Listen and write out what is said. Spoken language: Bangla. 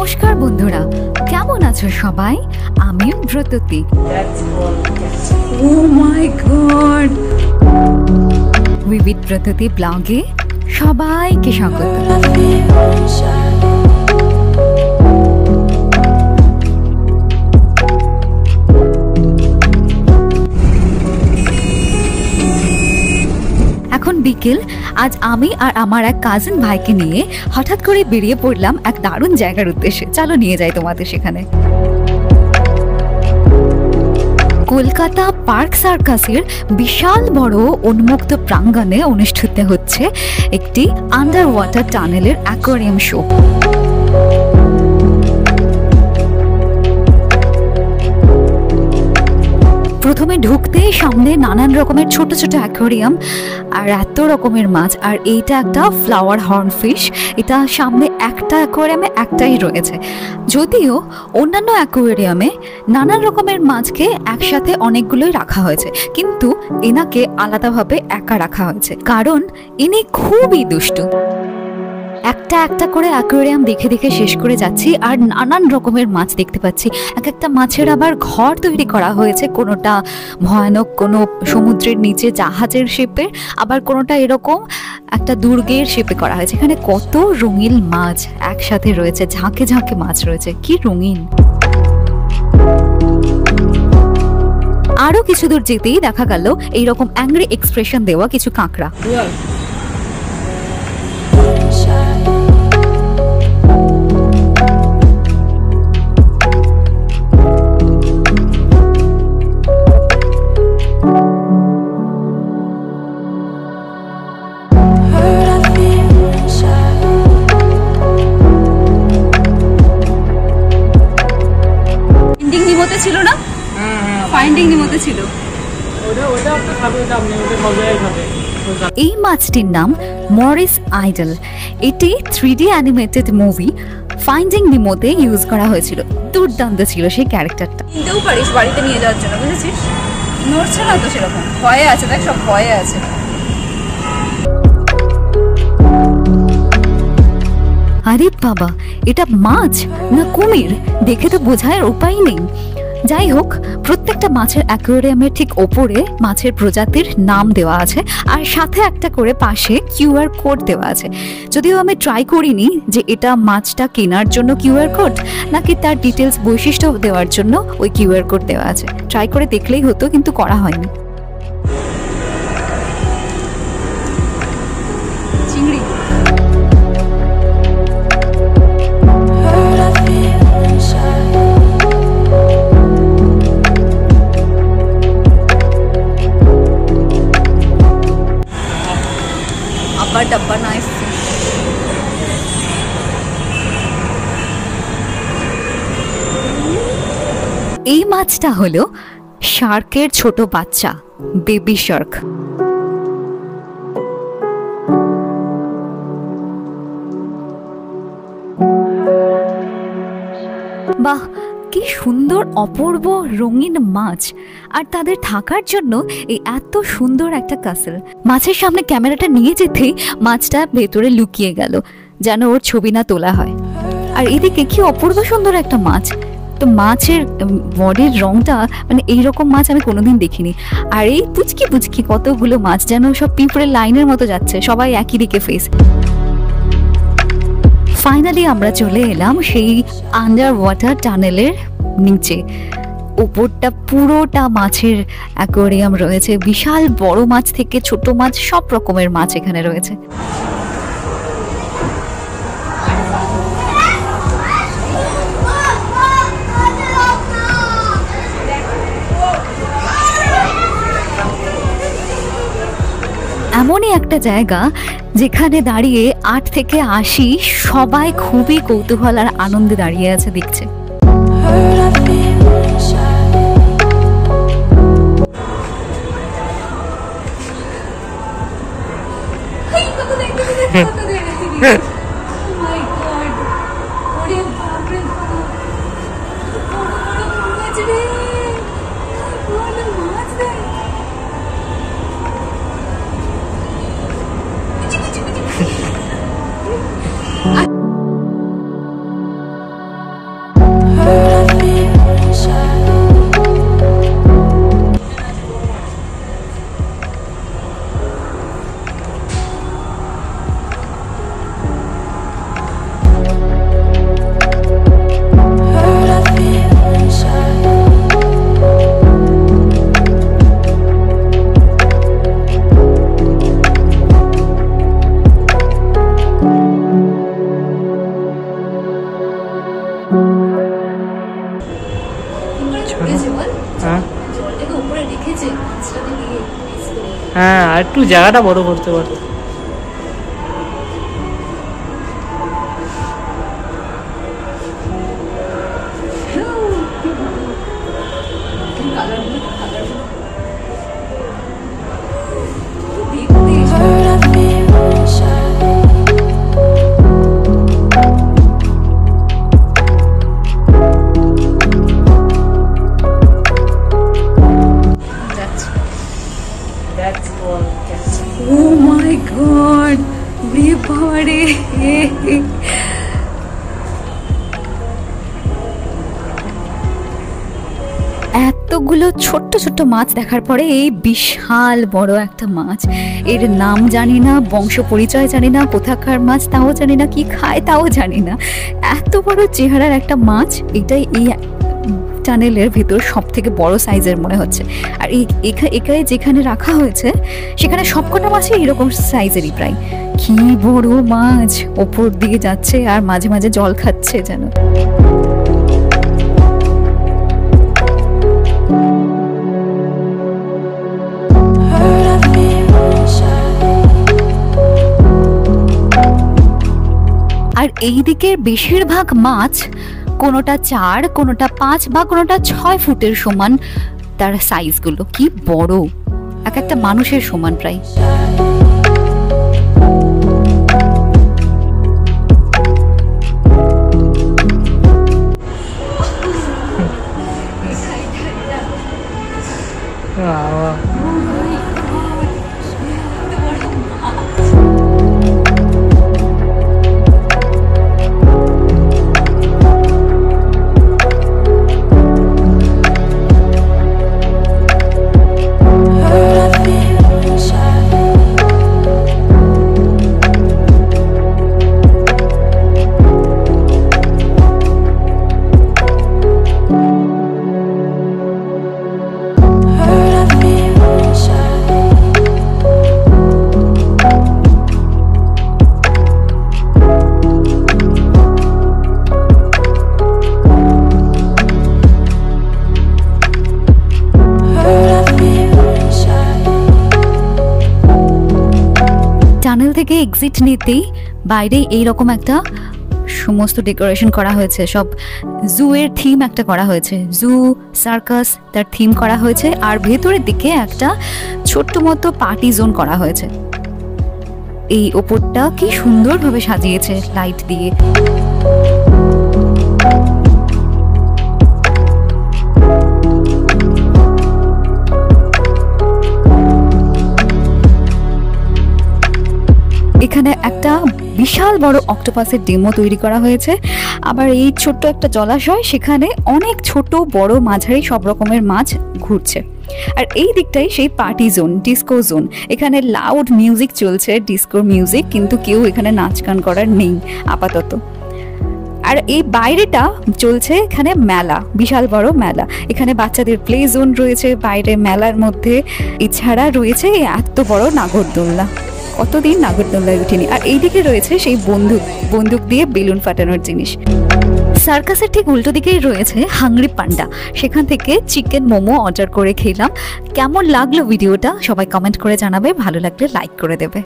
নমস্কার বন্ধুরা, কেমন আছো সবাই? আমি ব্রততী। Oh my God! বিবিধ ব্রততী ব্লগে সবাইকে স্বাগত। এখন বিকেল। আজ আমি আর আমার এক কাজিন ভাইকে নিয়ে হঠাৎ করে বেরিয়ে পড়লাম এক দারুণ জায়গার উদ্দেশ্যে। চলো নিয়ে যাই তোমাদের সেখানে। কলকাতা পার্ক সার্কাসের বিশাল বড় উন্মুক্ত প্রাঙ্গণে অনুষ্ঠিত হচ্ছে একটি আন্ডার ওয়াটার টানেলের অ্যাকোয়ারিয়াম শো। প্রথমে ঢুকতেই সামনে নানান রকমের ছোট ছোট অ্যাকোয়ারিয়াম আর এত রকমের মাছ। আর এইটা একটা ফ্লাওয়ার হর্নফিশ। এটা সামনে একটা অ্যাকোয়ারিয়ামে একটাই রয়েছে, যদিও অন্যান্য অ্যাকোয়ারিয়ামে নানান রকমের মাছকে একসাথে অনেকগুলোই রাখা হয়েছে, কিন্তু এনাকে আলাদাভাবে একা রাখা হয়েছে কারণ ইনি খুবই দুষ্টু। একটা একটা করে অ্যাকোয়ারিয়াম দেখে দেখে শেষ করে যাচ্ছি আর নানান রকমের মাছ দেখতে পাচ্ছি। এক একটা মাছের আবার ঘর তৈরি করা হয়েছে, কোনোটা ভয়ানক কোনো সমুদ্রের নিচে জাহাজের শেপে, আবার কোনোটা এরকম একটা দুর্গের শেপে করা হয়েছে। এখানে কত রঙিন মাছ একসাথে রয়েছে, ঝাঁকে ঝাঁকে মাছ রয়েছে, কি রঙিন। আরো কিছু দূর যেতেই দেখা গেল এইরকম অ্যাংরি এক্সপ্রেশন দেওয়া কিছু কাঁকড়া। ছিল না, ফাইন্ডিং নিমোতে ছিল। এই মাছটির নাম মরিস আইডল। এটি 3D অ্যানিমেটেড মুভি ফাইন্ডিং নিমোতে ইউজ করা হয়েছিল। দুর্দান্ত ছিল সেই ক্যারেক্টারটা। কিনতেও পারিস বাড়িতে নিয়ে যাওয়ার জন্য, বুঝেছিস? নড়ছে না তো সেরকম, ভয়ে আছে, দেখ সব ভয়ে আছে। আরে বাবা, এটা মাছ না কুমির দেখে তো বোঝার উপায় নেই। যাই হোক, প্রত্যেকটা মাছের অ্যাকোয়ারিয়ামের ঠিক ওপরে মাছের প্রজাতির নাম দেওয়া আছে আর সাথে একটা করে পাশে কিউআর কোড দেওয়া আছে। যদিও আমি ট্রাই করিনি যে এটা মাছটা কেনার জন্য কিউআর কোড নাকি তার ডিটেলস বৈশিষ্ট্য দেওয়ার জন্য ওই কিউআর কোড দেওয়া আছে। ট্রাই করে দেখলেই হতো, কিন্তু করা হয়নি। চিংড়ি ডাব্বা নাইফ। এই মাছটা হলো শার্কের ছোট বাচ্চা, বেবি শার্ক। বাহ, কি সুন্দর অপূর্ব রঙিন মাছ, আর তাদের থাকার জন্য এই এত সুন্দর একটা কাসেল। মাছের সামনে ক্যামেরাটা নিয়ে যেতেই মাছটা ভেতরে লুকিয়ে গেল, যেন ওর ছবি না তোলা হয়। আর এদিকে কি অপূর্ব সুন্দর একটা মাছ। তো মাছের বডির রংটা, মানে এইরকম মাছ আমি কোনোদিন দেখিনি। আর এই পুচকি পুচকি কতগুলো মাছ, যেন সব পিঁপড়ের লাইনের মতো যাচ্ছে, সবাই একই দিকে ফেস। ফাইনালি আমরা চলে এলাম সেই আন্ডার ওয়াটার টানেলের নিচে। উপরটা পুরোটা মাছের অ্যাকোয়ারিয়াম রয়েছে, বিশাল বড় মাছ থেকে ছোট মাছ সব রকমের মাছ এখানে রয়েছে। এমনই একটা জায়গা যেখানে দাঁড়িয়ে 8 থেকে 80 সবাই খুবই কৌতূহল আর আনন্দে দাঁড়িয়ে আছে, দেখছে। হ্যাঁ, আর একটু জায়গাটা বড় করতে পারো। Oh my god! রে বাবা রে! এতগুলো ছোট্ট ছোট্ট মাছ দেখার পরে এই বিশাল বড় একটা মাছ, এর নাম জানি না, বংশ পরিচয় জানি না, কোথাকার মাছ তাও জানি না, কি খায় তাও জানি না, এত বড় চেহারার একটা মাছ, এটাই এই টানেলের ভিতর সব থেকে বড় সাইজের মনে হচ্ছে। আর এখানে যেখানে রাখা হয়েছে সেখানে সবকটা মাছই এরকম সাইজেরই প্রায়। কি বড় মাছ, ওপর দিকে যাচ্ছে আর মাঝে মাঝে জল খাচ্ছে যেন। আর এই দিকের বেশিরভাগ মাছ কোনোটা 4, কোনোটা 5 বা কোনোটা 6 ফুটের সমান, তার সাইজগুলো কি বড়, এক একটা মানুষের সমান প্রায়। টানেল থেকে এক্সিট নিতেই বাইরে এইরকম একটা সমস্ত ডেকোরেশন করা হয়েছে, সব জু এর থিম একটা করা হয়েছে, জু সার্কাস তার থিম করা হয়েছে। আর ভেতরের দিকে একটা ছোট্ট মতো পার্টি জোন করা হয়েছে। এই ওপরটা কি সুন্দরভাবে সাজিয়েছে লাইট দিয়ে। এখানে একটা বিশাল বড় অক্টোপাসের ডেমো তৈরি করা হয়েছে। আবার এই ছোট্ট একটা জলাশয়, সেখানে অনেক ছোট বড় মাঝারি সব রকমের মাছ ঘুরছে। আর এই দিকটাই সেই পার্টি জোন, ডিস্কো জোন। এখানে লাউড মিউজিক চলছে, ডিস্কো মিউজিক, কিন্তু কেউ এখানে নাচ গান করার নেই আপাতত। আর এই বাইরেটা চলছে এখানে মেলা, বিশাল বড় মেলা। এখানে বাচ্চাদের প্লে জোন রয়েছে বাইরে মেলার মধ্যে। এছাড়া রয়েছে এত বড় নাগরদোলনা, কতদিন নাগরদোলনায় উঠিনি। আর এইদিকে রয়েছে সেই বন্দুক দিয়ে বেলুন ফাটানোর জিনিস। সার্কাসের ঠিক উল্টো দিকেই রয়েছে হাংরি পান্ডা, সেখান থেকে চিকেন মোমো অর্ডার করে খেলাম। কেমন লাগলো ভিডিওটা সবাই কমেন্ট করে জানাবে, ভালো লাগলে লাইক করে দেবে।